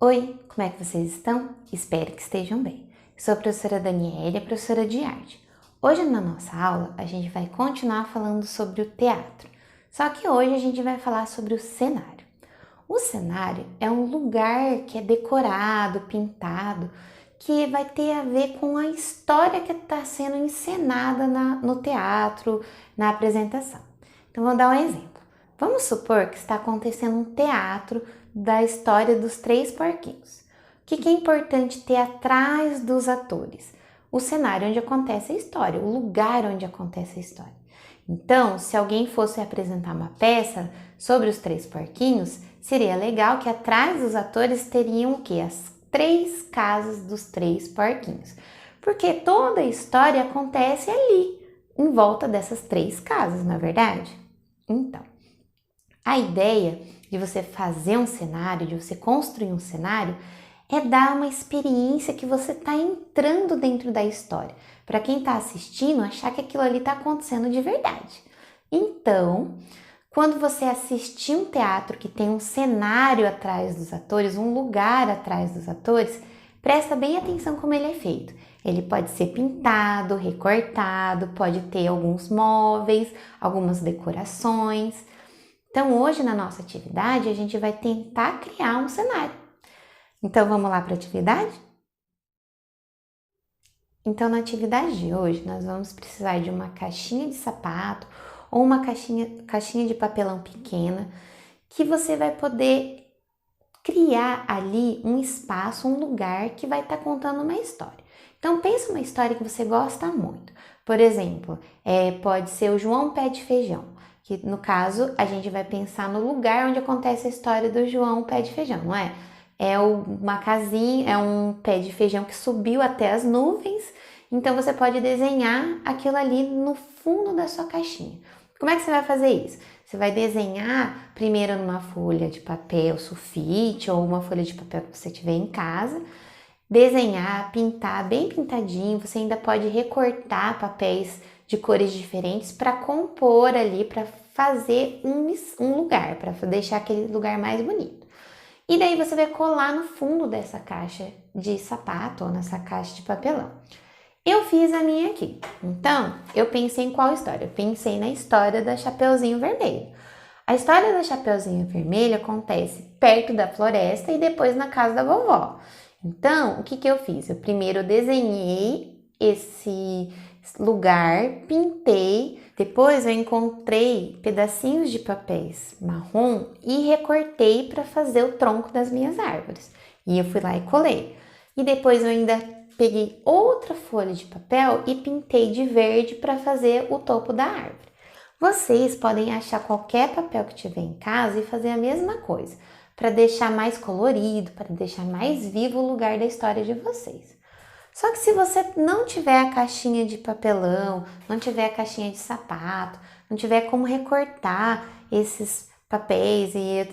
Oi, como é que vocês estão? Espero que estejam bem. Sou a professora Daniela, professora de arte. Hoje na nossa aula a gente vai continuar falando sobre o teatro, só que hoje a gente vai falar sobre o cenário. O cenário é um lugar que é decorado, pintado, que vai ter a ver com a história que está sendo encenada no teatro, na apresentação. Então vou dar um exemplo. Vamos supor que está acontecendo um teatro da história dos Três Porquinhos. O que é importante ter atrás dos atores? O cenário onde acontece a história, o lugar onde acontece a história. Então, se alguém fosse apresentar uma peça sobre os Três Porquinhos, seria legal que atrás dos atores teriam o quê? As três casas dos Três Porquinhos. Porque toda a história acontece ali, em volta dessas três casas, não é verdade? Então, a ideia de você fazer um cenário, de você construir um cenário, é dar uma experiência que você está entrando dentro da história. Para quem está assistindo, achar que aquilo ali está acontecendo de verdade. Então, quando você assistir um teatro que tem um cenário atrás dos atores, um lugar atrás dos atores, presta bem atenção como ele é feito. Ele pode ser pintado, recortado, pode ter alguns móveis, algumas decorações. Então, hoje na nossa atividade, a gente vai tentar criar um cenário. Então, vamos lá para a atividade? Então, na atividade de hoje, nós vamos precisar de uma caixinha de sapato ou uma caixinha de papelão pequena que você vai poder criar ali um espaço, um lugar que vai estar contando uma história. Então, pensa uma história que você gosta muito. Por exemplo, pode ser o João Pé de Feijão, que no caso a gente vai pensar no lugar onde acontece a história do João Pé de Feijão, não é? É uma casinha, é um pé de feijão que subiu até as nuvens, então você pode desenhar aquilo ali no fundo da sua caixinha. Como é que você vai fazer isso? Você vai desenhar primeiro numa folha de papel sulfite ou uma folha de papel que você tiver em casa, desenhar, pintar bem pintadinho, você ainda pode recortar papéis de cores diferentes para compor ali, para fazer um lugar, para deixar aquele lugar mais bonito. E daí você vai colar no fundo dessa caixa de sapato ou nessa caixa de papelão. Eu fiz a minha aqui. Então, eu pensei em qual história? Eu pensei na história da Chapeuzinho Vermelho. A história da Chapeuzinho Vermelho acontece perto da floresta e depois na casa da vovó. Então, o que eu fiz? Eu primeiro desenhei esse lugar, pintei, depois eu encontrei pedacinhos de papéis marrom e recortei para fazer o tronco das minhas árvores. E eu fui lá e colei. E depois eu ainda peguei outra folha de papel e pintei de verde para fazer o topo da árvore. Vocês podem achar qualquer papel que tiver em casa e fazer a mesma coisa, para deixar mais colorido, para deixar mais vivo o lugar da história de vocês. Só que se você não tiver a caixinha de papelão, não tiver a caixinha de sapato, não tiver como recortar esses papéis e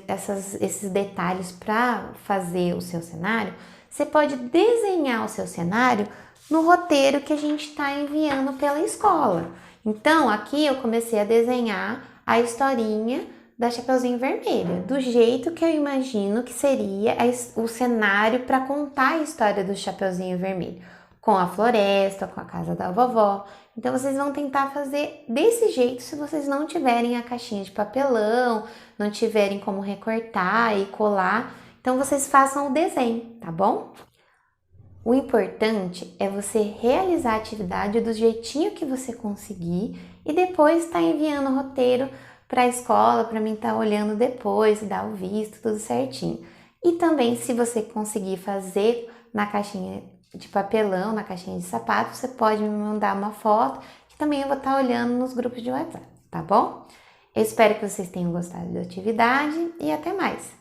esses detalhes para fazer o seu cenário, você pode desenhar o seu cenário no roteiro que a gente está enviando pela escola. Então, aqui eu comecei a desenhar a historinha da Chapeuzinho Vermelho, do jeito que eu imagino que seria o cenário para contar a história do Chapeuzinho Vermelho, com a floresta, com a casa da vovó. Então vocês vão tentar fazer desse jeito se vocês não tiverem a caixinha de papelão, não tiverem como recortar e colar, então vocês façam o desenho, tá bom? O importante é você realizar a atividade do jeitinho que você conseguir e depois estar enviando o roteiro para a escola, para mim estar olhando depois, dar o visto, tudo certinho. E também, se você conseguir fazer na caixinha de papelão, na caixinha de sapato, você pode me mandar uma foto, que também eu vou estar olhando nos grupos de WhatsApp, tá bom? Eu espero que vocês tenham gostado da atividade e até mais!